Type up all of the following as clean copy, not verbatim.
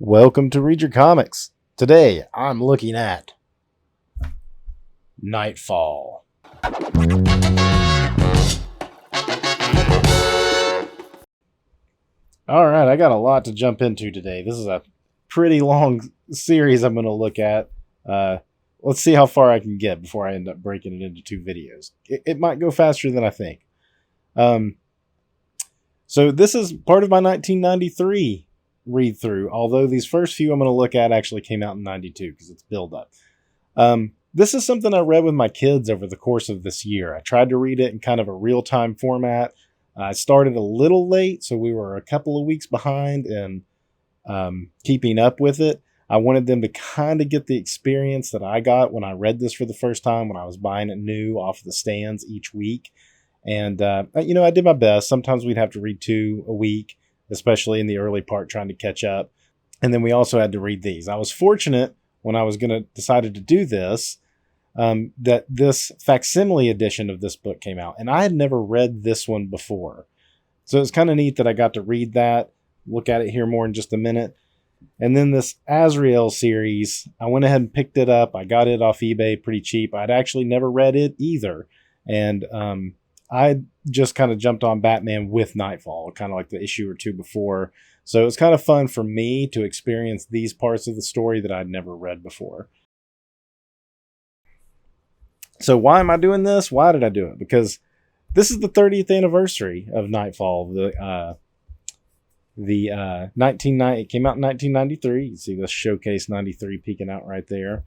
Welcome to Read Your Comics. Today, I'm looking at Knightfall. Alright, I got a lot to jump into today. This is a pretty long series I'm going to look at. Let's see how far I can get before I end up breaking it into two videos. It might go faster than I think. So this is part of my 1993 read through, although these first few I'm going to look at actually came out in 92 because it's build up. This is something I read with my kids over the course of this year. I tried to read it in kind of a real-time format. I started a little late, so we were a couple of weeks behind in keeping up with it. I wanted them to kind of get the experience that I got when I read this for the first time, when I was buying it new off the stands each week. And, I did my best. Sometimes we'd have to read 2 a week, especially in the early part trying to catch up. And then we also had to read these. I was fortunate when I was decided to do this, that this facsimile edition of this book came out. And I had never read this one before. So it's kind of neat that I got to read that, look at it here more in just a minute. And then this Azrael series, I went ahead and picked it up. I got it off eBay pretty cheap. I'd actually never read it either. And I just kind of jumped on Batman with Knightfall, kind of like the issue or 2 before. So it's kind of fun for me to experience these parts of the story that I'd never read before. So why am I doing this? Why did I do it? Because this is the 30th anniversary of Knightfall. It came out in 1993. You can see the Showcase 93 peeking out right there.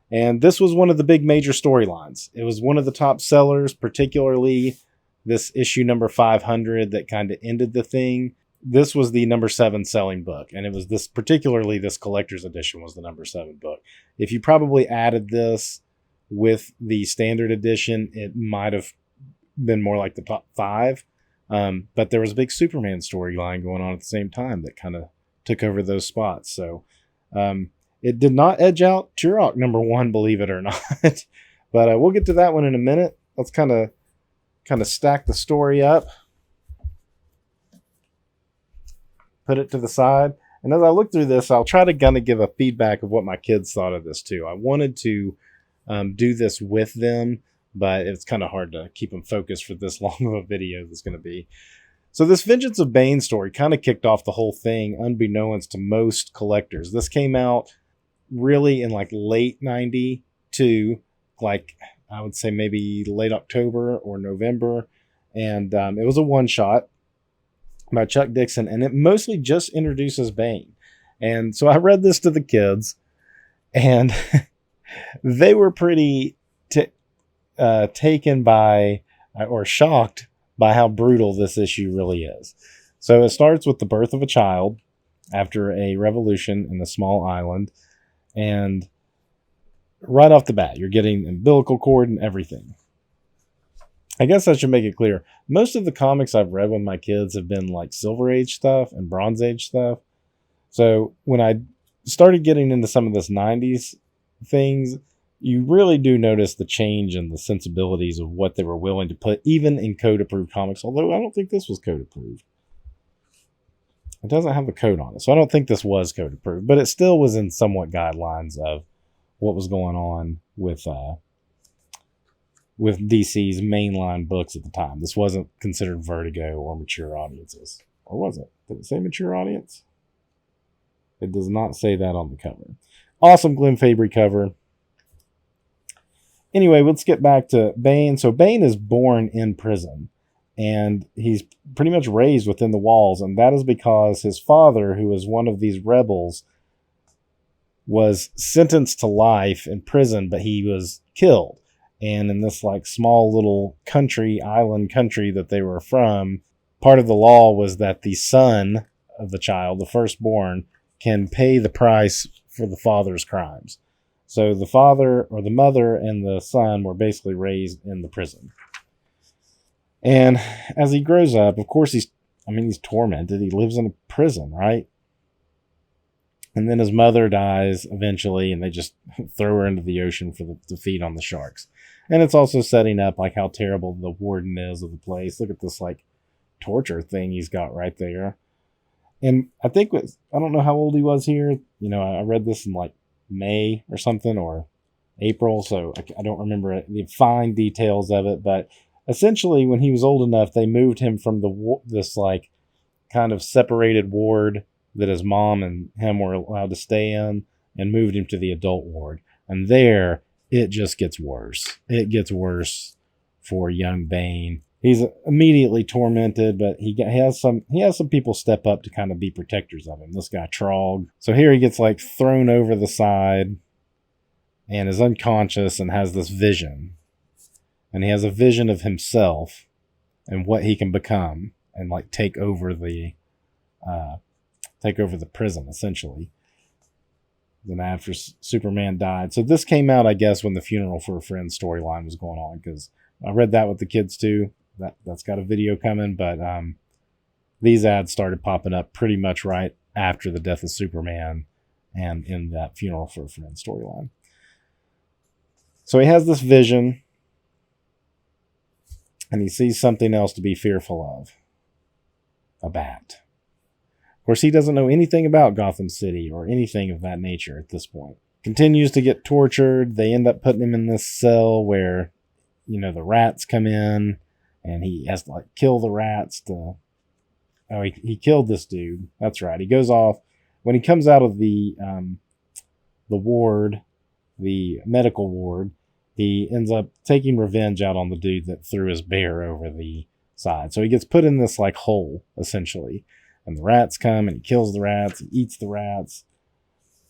And this was one of the big major storylines. It was one of the top sellers, particularly this issue number 500 that kind of ended the thing. This was the number 7 selling book. And it was this collector's edition was the number 7 book. If you probably added this with the standard edition, it might have been more like the top 5. But there was a big Superman storyline going on at the same time that kind of took over those spots. So it did not edge out Turok number 1, believe it or not. But we'll get to that one in a minute. Let's kind of stack the story up. Put it to the side. And as I look through this, I'll try to kind of give a feedback of what my kids thought of this too. I wanted to do this with them, but it's kind of hard to keep them focused for this long of a video that's going to be. So this Vengeance of Bane story kind of kicked off the whole thing, unbeknownst to most collectors. This came out really in like late 92, like I would say maybe late October or November. And it was a one-shot by Chuck Dixon, and it mostly just introduces Bane. And so I read this to the kids, and they were pretty taken by or shocked by how brutal this issue really is. So it starts with the birth of a child after a revolution in a small island. And right off the bat, you're getting umbilical cord and everything. I guess I should make it clear. Most of the comics I've read with my kids have been like Silver Age stuff and Bronze Age stuff. So when I started getting into some of this 90s things, you really do notice the change in the sensibilities of what they were willing to put, even in code-approved comics, although I don't think this was code-approved. It doesn't have the code on it, so I don't think this was code-approved, but it still was in somewhat guidelines of what was going on with DC's mainline books at the time. This wasn't considered Vertigo or mature audiences. Or was it? Did it say mature audience? It does not say that on the cover. Awesome Glenn Fabry cover. Anyway, let's get back to Bane. So Bane is born in prison, and he's pretty much raised within the walls, and that is because his father, who was one of these rebels, was sentenced to life in prison, but he was killed. And in this like small little island country that they were from, part of the law was that the son of the child, the firstborn, can pay the price for the father's crimes. So the father or the mother and the son were basically raised in the prison. And as he grows up, of course, he's tormented. He lives in a prison, right? And then his mother dies eventually, and they just throw her into the ocean to feed on the sharks. And it's also setting up like how terrible the warden is of the place. Look at this like torture thing he's got right there. And I think I don't know how old he was here. You know, I read this in like May or something, or April, so I don't remember the fine details of it. But essentially, when he was old enough, they moved him from this like kind of separated ward that his mom and him were allowed to stay in, and moved him to the adult ward. And there, it just gets worse. It gets worse for young Bane. He's immediately tormented, but he has some people step up to kind of be protectors of him. This guy Trog. So here he gets like thrown over the side and is unconscious and has this vision. And he has a vision of himself and what he can become and like take over the prison essentially. Then after Superman died. So this came out, I guess, when the Funeral for a Friend storyline was going on, because I read that with the kids too. That's got a video coming, but these ads started popping up pretty much right after the death of Superman and in that Funeral for a Friend storyline. So he has this vision, and he sees something else to be fearful of. A bat. Of course, he doesn't know anything about Gotham City or anything of that nature at this point. Continues to get tortured. They end up putting him in this cell where, you know, the rats come in, and he has to like kill the rats to... Oh, he killed this dude. That's right. He goes off. When he comes out of the ward, the medical ward, he ends up taking revenge out on the dude that threw his bear over the side. So he gets put in this like hole, essentially. And the rats come, and he kills the rats. He eats the rats.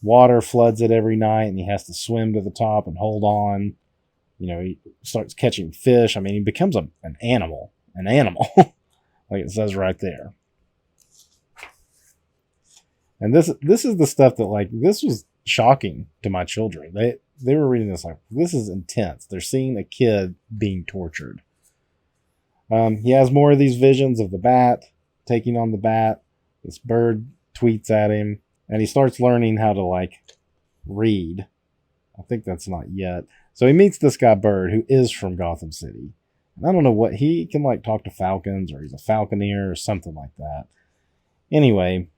Water floods it every night, and he has to swim to the top and hold on. You know, he starts catching fish. I mean, he becomes an animal. An animal. Like it says right there. And this is the stuff that, like, this was shocking to my children. They were reading this like, this is intense. They're seeing a kid being tortured. He has more of these visions of the bat, taking on the bat. This bird tweets at him, and he starts learning how to, like, read. I think that's not yet. So he meets this guy Bird, who is from Gotham City. And I don't know what, he can like talk to falcons, or he's a falconeer or something like that. Anyway,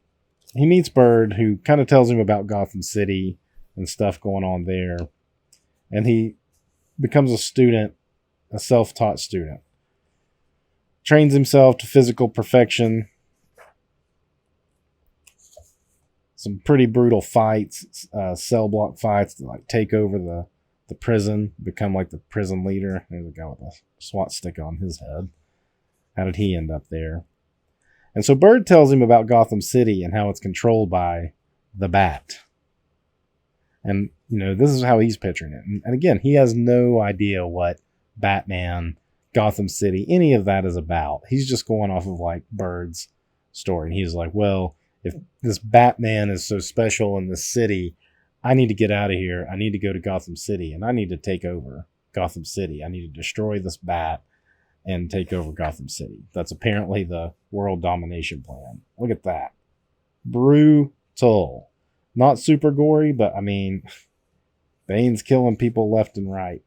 he meets Bird, who kind of tells him about Gotham City and stuff going on there. And he becomes a student, a self-taught student. Trains himself to physical perfection. Some pretty brutal fights, cell block fights to like take over the prison, become like the prison leader. There's a guy with a SWAT stick on his head. How did he end up there? And so Bird tells him about Gotham City and how it's controlled by the Bat. And, you know, this is how he's picturing it. And again, he has no idea what Batman, Gotham City, any of that is about. He's just going off of like Bird's story. And he's like, well, if this Batman is so special in this city, I need to get out of here. I need to go to Gotham City, and I need to take over Gotham City. I need to destroy this bat and take over Gotham City. That's apparently the world domination plan. Look at that. Brutal. Not super gory, but I mean, Bane's killing people left and right.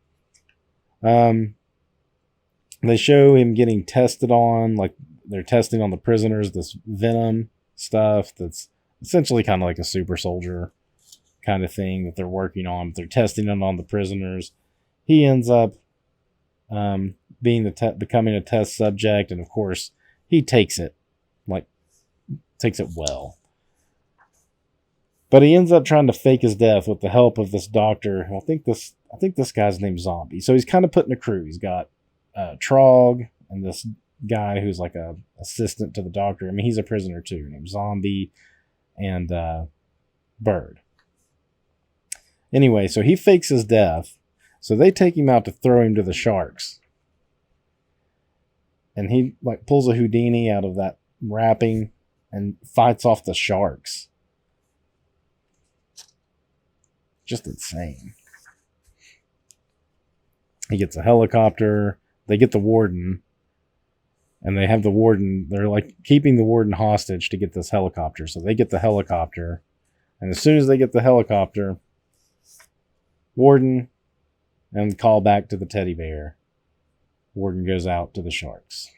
They show him getting tested on, like they're testing on the prisoners, this venom stuff that's essentially kind of like a super soldier kind of thing that they're working on, but they're testing it on the prisoners. He ends up becoming a test subject, and of course he takes it well. But he ends up trying to fake his death with the help of this doctor. I think this guy's named Zombie. So he's kind of put in a crew. He's got Trog and this guy who's like a assistant to the doctor. I mean, he's a prisoner too, named Zombie, and Bird. Anyway, so he fakes his death. So they take him out to throw him to the sharks. And he like pulls a Houdini out of that wrapping and fights off the sharks. Just insane. He gets a helicopter. They get the warden. And they have the warden. They're like keeping the warden hostage to get this helicopter. So they get the helicopter. And as soon as they get the helicopter, warden and call back to the teddy bear. Warden goes out to the sharks.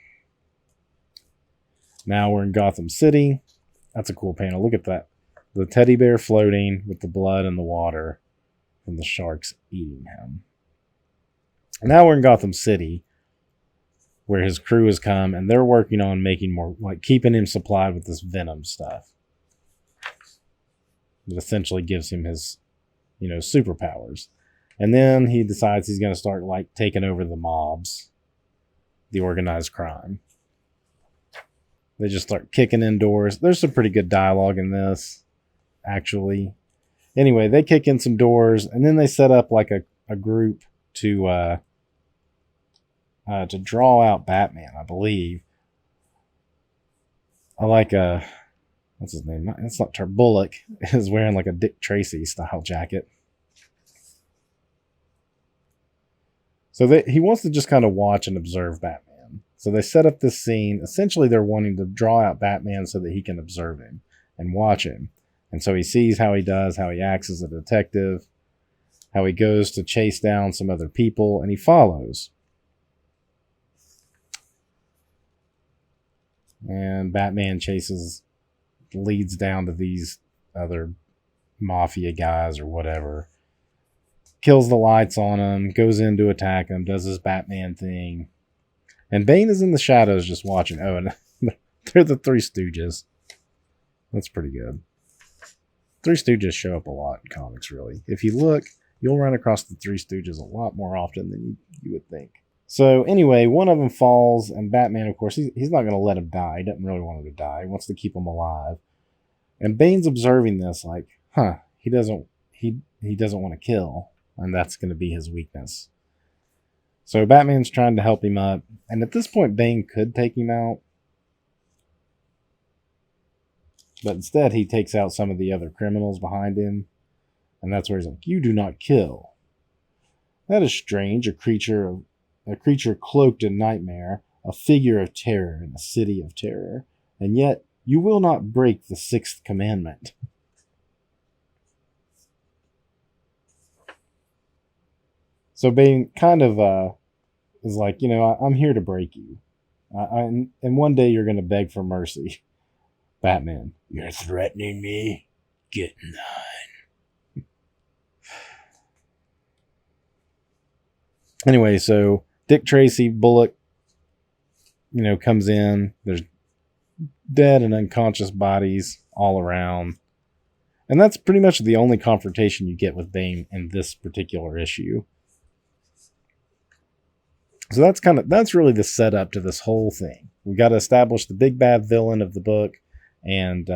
Now we're in Gotham City. That's a cool panel. Look at that. The teddy bear floating with the blood and the water from the sharks eating him. Now we're in Gotham City, where his crew has come, and they're working on making more, like keeping him supplied with this venom stuff. That essentially gives him his, superpowers. And then he decides he's going to start, like, taking over the mobs, the organized crime. They just start kicking in doors. There's some pretty good dialogue in this, actually. Anyway, they kick in some doors, and then they set up, like, a group to draw out Batman, I believe. I like what's his name? It's not Bullock is wearing like a Dick Tracy style jacket. So he wants to just kind of watch and observe Batman. So they set up this scene. Essentially, they're wanting to draw out Batman so that he can observe him and watch him. And so he sees how he does, how he acts as a detective, how he goes to chase down some other people, and he follows. And Batman leads down to these other mafia guys or whatever. Kills the lights on them, goes in to attack them, does his Batman thing. And Bane is in the shadows just watching. Oh, and they're the Three Stooges. That's pretty good. Three Stooges show up a lot in comics, really. If you look, you'll run across the Three Stooges a lot more often than you would think. So anyway, one of them falls, and Batman, of course, he's not going to let him die. He doesn't really want him to die. He wants to keep him alive. And Bane's observing this, like, he doesn't want to kill, and that's going to be his weakness. So Batman's trying to help him up, and at this point, Bane could take him out, but instead he takes out some of the other criminals behind him, and that's where he's like, "You do not kill. That is strange. A creature cloaked in nightmare, a figure of terror in a city of terror, and yet you will not break the sixth commandment." So Bane kind of is like, I'm here to break you. And one day you're going to beg for mercy. Batman, you're threatening me? Get in line. Anyway, so Dick Tracy, Bullock, comes in. There's dead and unconscious bodies all around. And that's pretty much the only confrontation you get with Bane in this particular issue. So that's really the setup to this whole thing. We got to establish the big bad villain of the book, and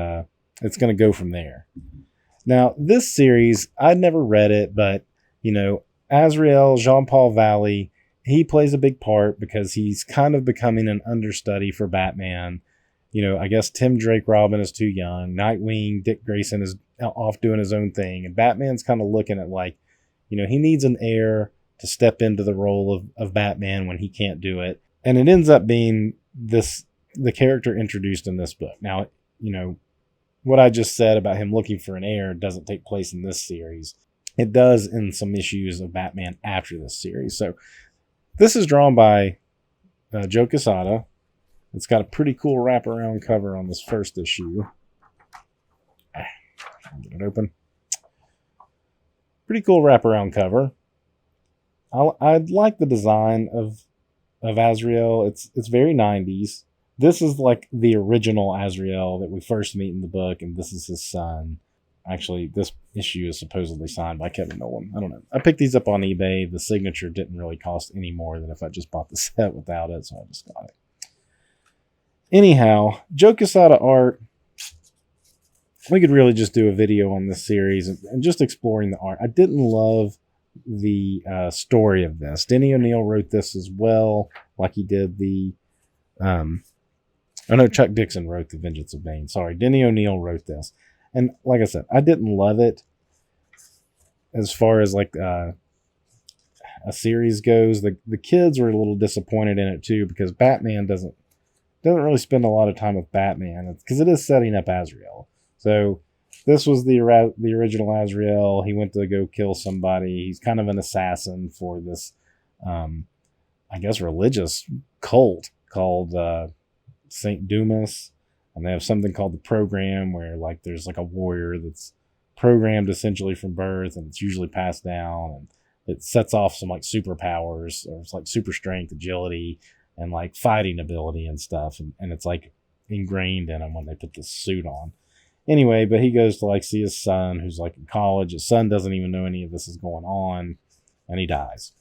it's going to go from there. Now, this series, I'd never read it, but, Azrael, Jean-Paul Valley, he plays a big part because he's kind of becoming an understudy for Batman. I guess Tim Drake Robin is too young. Nightwing, Dick Grayson is off doing his own thing. And Batman's kind of looking at he needs an heir to step into the role of Batman when he can't do it. And it ends up being the character introduced in this book. Now, what I just said about him looking for an heir doesn't take place in this series. It does in some issues of Batman after this series. So this is drawn by Joe Quesada. It's got a pretty cool wraparound cover on this first issue. Get it open. Pretty cool wraparound cover. I like the design of Azrael. It's very 90s. This is like the original Azrael that we first meet in the book, and this is his son. Actually, this issue is supposedly signed by Kevin Nolan. I don't know. I picked these up on eBay. The signature didn't really cost any more than if I just bought the set without it, so I just got it. Anyhow, Joe Quesada art. We could really just do a video on this series and just exploring the art. I didn't love the story of this. Denny O'Neil wrote this as well, like he did the Chuck Dixon wrote The Vengeance of Bane. Sorry, Denny O'Neil wrote this. And like I said, I didn't love it as far as a series goes. The kids were a little disappointed in it too, because Batman doesn't really spend a lot of time with Batman, because it is setting up Azrael. So this was the original Azrael. He went to go kill somebody. He's kind of an assassin for this, I guess, religious cult called St. Dumas. And they have something called the program, where like there's like a warrior that's programmed essentially from birth, and it's usually passed down, and it sets off some like superpowers, or it's like super strength, agility, and like fighting ability and stuff. And it's like ingrained in them when they put this suit on. Anyway, but he goes to like see his son, who's like in college. His son doesn't even know any of this is going on, and he dies.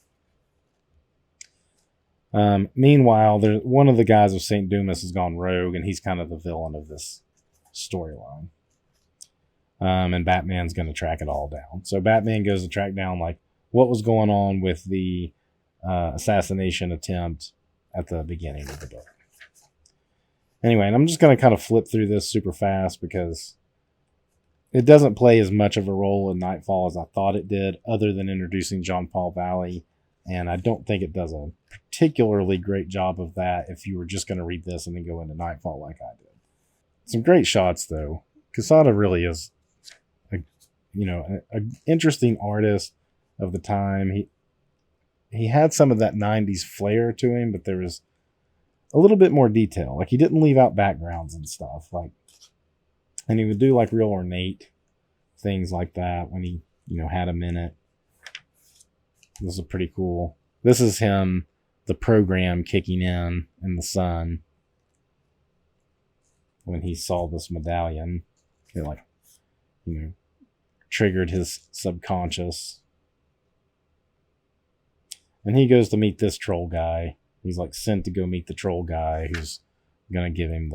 Meanwhile, one of the guys of St. Dumas has gone rogue, and he's kind of the villain of this storyline. And Batman's going to track it all down. So Batman goes to track down like what was going on with the assassination attempt at the beginning of the book. Anyway, and I'm just going to kind of flip through this super fast because it doesn't play as much of a role in Knightfall as I thought it did, other than introducing John Paul Valley. And I don't think it does a particularly great job of that if you were just going to read this and then go into Knightfall like I did. Some great shots, though. Quesada really is an interesting artist of the time. He had some of that 90s flair to him, but there was a little bit more detail. Like, he didn't leave out backgrounds and stuff. And he would do like real ornate things like that when he, had a minute. This is pretty cool. This is him, the program kicking in the sun. When he saw this medallion, it triggered his subconscious. And he goes to meet this troll guy. He's like sent to go meet the troll guy who's going to give him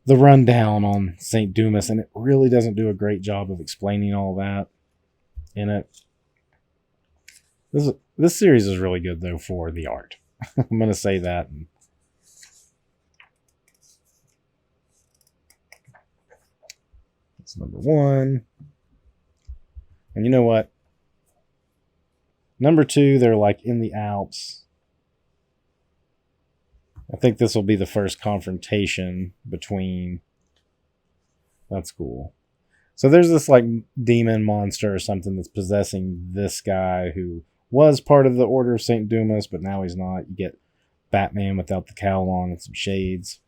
the rundown on St. Dumas. And it really doesn't do a great job of explaining all that in it. This series is really good, though, for the art. I'm going to say that. That's number 1. And you know what? Number 2, they're like in the Alps. I think this will be the first confrontation between... That's cool. So there's this like demon monster or something that's possessing this guy who was part of the Order of St. Dumas, but now he's not. You get Batman without the cowl on and some shades.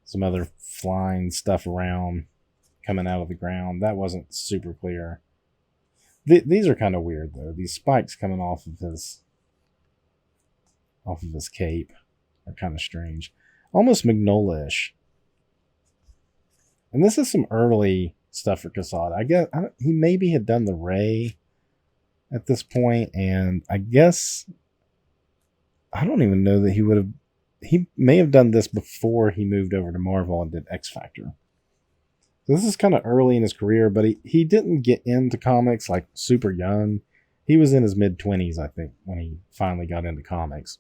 Some other flying stuff around coming out of the ground. That wasn't super clear. These are kind of weird, though. These spikes coming off of his cape are kind of strange. Almost Magnolia-ish. And this is some early stuff for Quesada. I guess he maybe had done the Ray at this point, and I guess I don't even know that he may have done this before he moved over to Marvel and did X Factor. So this is kind of early in his career, but he didn't get into comics like super young. He was in his mid-20s, I think, when he finally got into comics.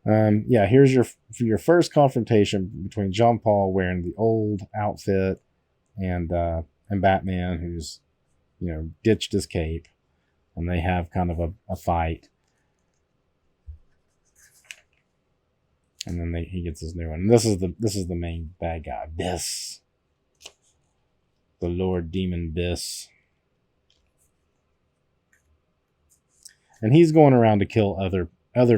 Here's your first confrontation between Jean Paul wearing the old outfit and Batman, who's ditched his cape, and they have kind of a fight, and then he gets his new one. And this is the main bad guy, Biss, the Lord Demon Biss, and he's going around to kill other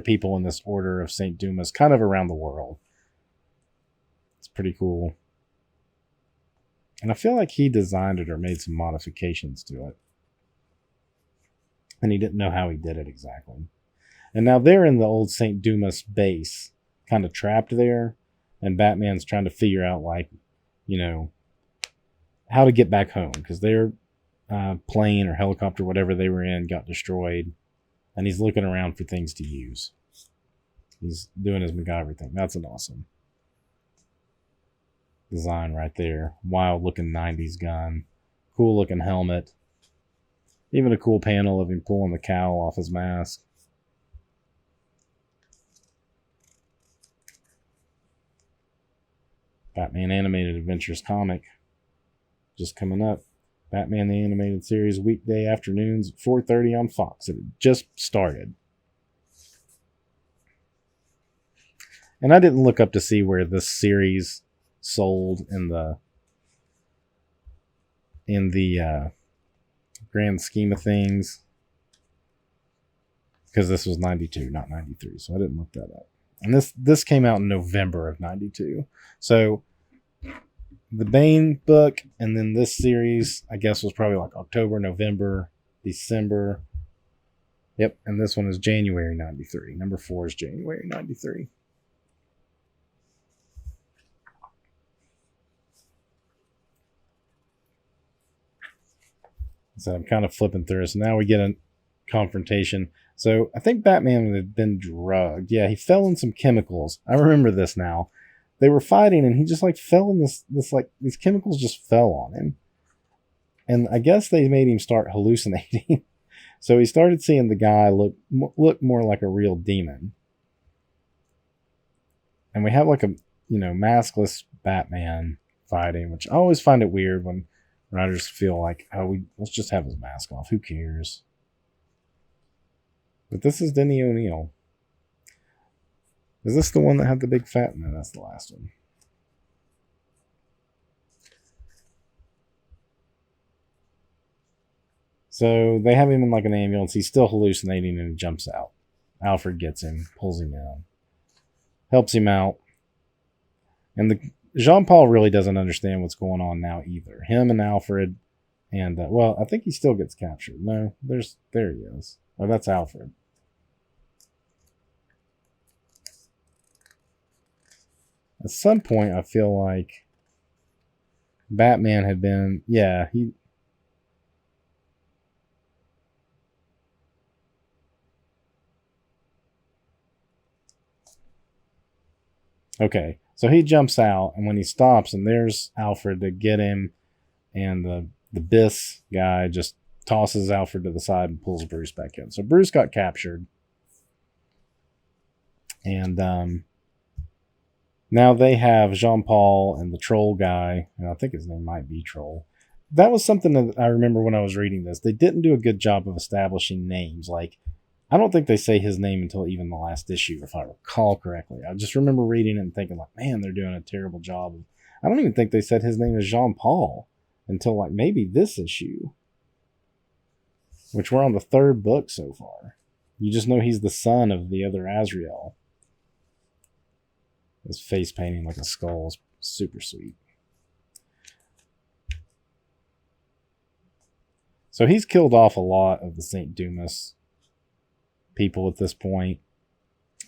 people in this Order of St. Dumas, kind of around the world. It's pretty cool. And I feel like he designed it or made some modifications to it. And he didn't know how he did it exactly. And now they're in the old St. Dumas base, kind of trapped there. And Batman's trying to figure out, how to get back home. Because their plane or helicopter, whatever they were in, got destroyed. And he's looking around for things to use. He's doing his MacGyver thing. That's an awesome design right there. Wild looking 90s gun. Cool looking helmet. Even a cool panel of him pulling the cowl off his mask. Batman Animated Adventures comic. Just coming up. Batman the Animated Series, weekday afternoons at 4:30 on Fox. It just started. And I didn't look up to see where this series sold in the grand scheme of things. because this was 92, not 93, so I didn't look that up. And this came out in November of 92. So the Bane book and then this series, I guess, was probably like October, November, December. Yep, and this one is January 93. Number 4 is January 93. So I'm kind of flipping through. So now we get a confrontation. So I think Batman had been drugged. Yeah, he fell in some chemicals. I remember this now. They were fighting and he just like fell in this like these chemicals just fell on him. And I guess they made him start hallucinating. So he started seeing the guy look more like a real demon. And we have like a, maskless Batman fighting, which I always find it weird when writers feel like, let's just have his mask off. Who cares? But this is Denny O'Neil. Is this the one that had the big fat? No, that's the last one. So they have him in like an ambulance. He's still hallucinating and he jumps out. Alfred gets him, pulls him in, helps him out. And Jean-Paul really doesn't understand what's going on now either. Him and Alfred, and I think he still gets captured. No, there he is. Oh, that's Alfred. At some point, I feel like Batman had been, Okay, so he jumps out, and when he stops, and there's Alfred to get him, and the Biss guy just tosses Alfred to the side and pulls Bruce back in. So Bruce got captured, and now they have Jean-Paul and the troll guy, and I think his name might be Troll. That was something that I remember when I was reading this. They didn't do a good job of establishing names. Like, I don't think they say his name until even the last issue, if I recall correctly. I just remember reading it and thinking, like, man, they're doing a terrible job. I don't even think they said his name is Jean-Paul until, like, maybe this issue, which we're on the 3rd book so far. You just know he's the son of the other Azrael. His face painting like a skull is super sweet. So he's killed off a lot of the St. Dumas people at this point.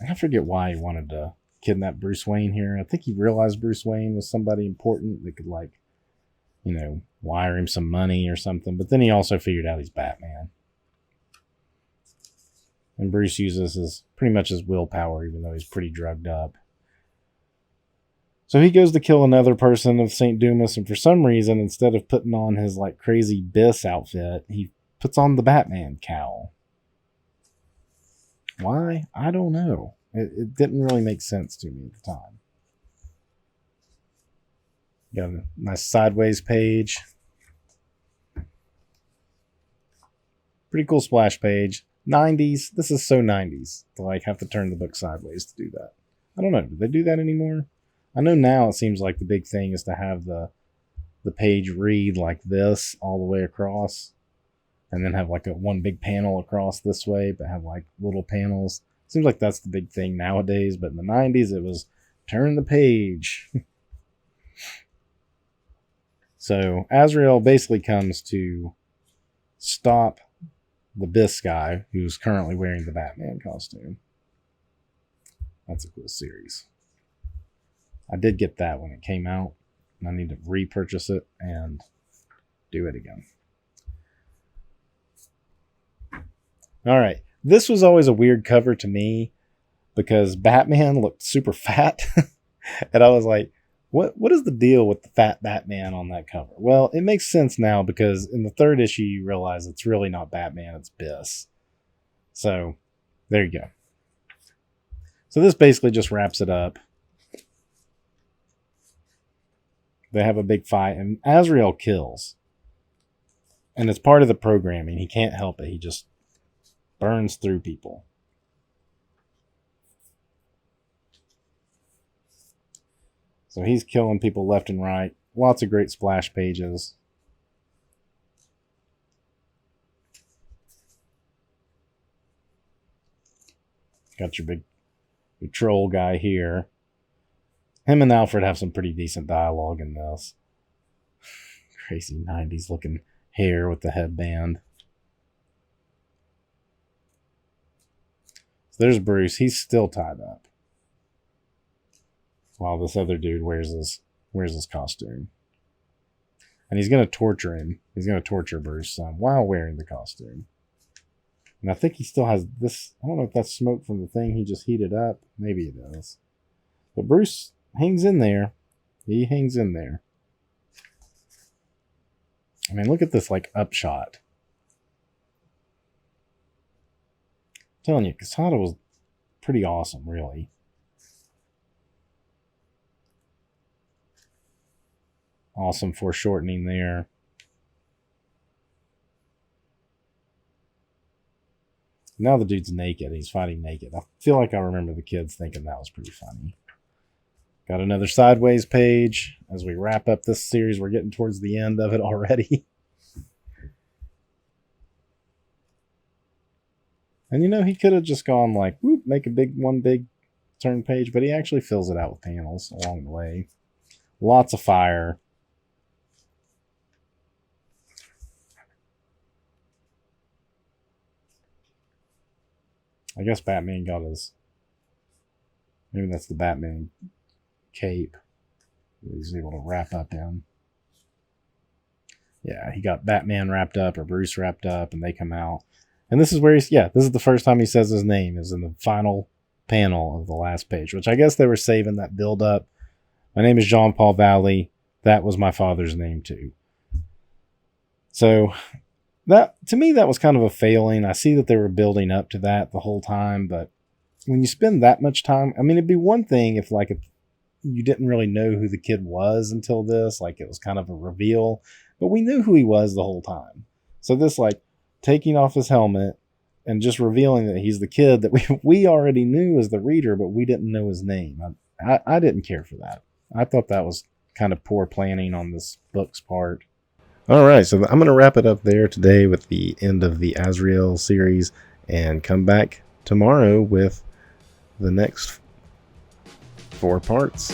I forget why he wanted to kidnap Bruce Wayne here. I think he realized Bruce Wayne was somebody important that could, like, wire him some money or something. But then he also figured out he's Batman. And Bruce uses pretty much his willpower, even though he's pretty drugged up. So he goes to kill another person of St. Dumas, and for some reason, instead of putting on his like crazy Biss outfit, he puts on the Batman cowl. Why? I don't know. It didn't really make sense to me at the time. Got a nice sideways page. Pretty cool splash page. 90s. This is so 90s to like have to turn the book sideways to do that. I don't know. Do they do that anymore? I know now it seems like the big thing is to have the page read like this all the way across, and then have like one big panel across this way, but have like little panels. Seems like that's the big thing nowadays, but in the 90s it was turn the page. So Azrael basically comes to stop the Biss guy who's currently wearing the Batman costume. That's a cool series. I did get that when it came out, and I need to repurchase it and do it again. All right. This was always a weird cover to me because Batman looked super fat. And I was like, what is the deal with the fat Batman on that cover? Well, it makes sense now because in the 3rd issue, you realize it's really not Batman, it's Biss. So there you go. So this basically just wraps it up. They have a big fight, and Azrael kills. And it's part of the programming. He can't help it. He just burns through people. So he's killing people left and right. Lots of great splash pages. Got your troll guy here. Him and Alfred have some pretty decent dialogue in this. Crazy 90s looking hair with the headband. So there's Bruce. He's still tied up, while this other dude wears his costume. And he's going to torture him. He's going to torture Bruce some while wearing the costume. And I think he still has this. I don't know if that's smoke from the thing he just heated up. Maybe it is. But Bruce hangs in there. He hangs in there. I mean, look at this, like, upshot. I'm telling you, Casada was pretty awesome, really. Awesome foreshortening there. Now the dude's naked. He's fighting naked. I feel like I remember the kids thinking that was pretty funny. Got another sideways page. As we wrap up this series, we're getting towards the end of it already. And you know, he could have just gone like, whoop, make one big turn page, but he actually fills it out with panels along the way. Lots of fire. I guess Batman got his... Maybe that's the Batman cape that he's able to wrap up in. Yeah, he got Batman wrapped up or Bruce wrapped up, and they come out. And this is where this is the first time he says his name, is in the final panel of the last page, which I guess they were saving that build up. My name is John Paul Valley. That was my father's name too. So that, to me, that was kind of a failing. I see that they were building up to that the whole time, but when you spend that much time, I mean, it'd be one thing if you didn't really know who the kid was until this, like it was kind of a reveal, but we knew who he was the whole time. So this, like, taking off his helmet and just revealing that he's the kid that we already knew as the reader, but we didn't know his name. I didn't care for that. I thought that was kind of poor planning on this book's part. All right, so I'm going to wrap it up there today with the end of the Azrael series and come back tomorrow with the next 4 parts.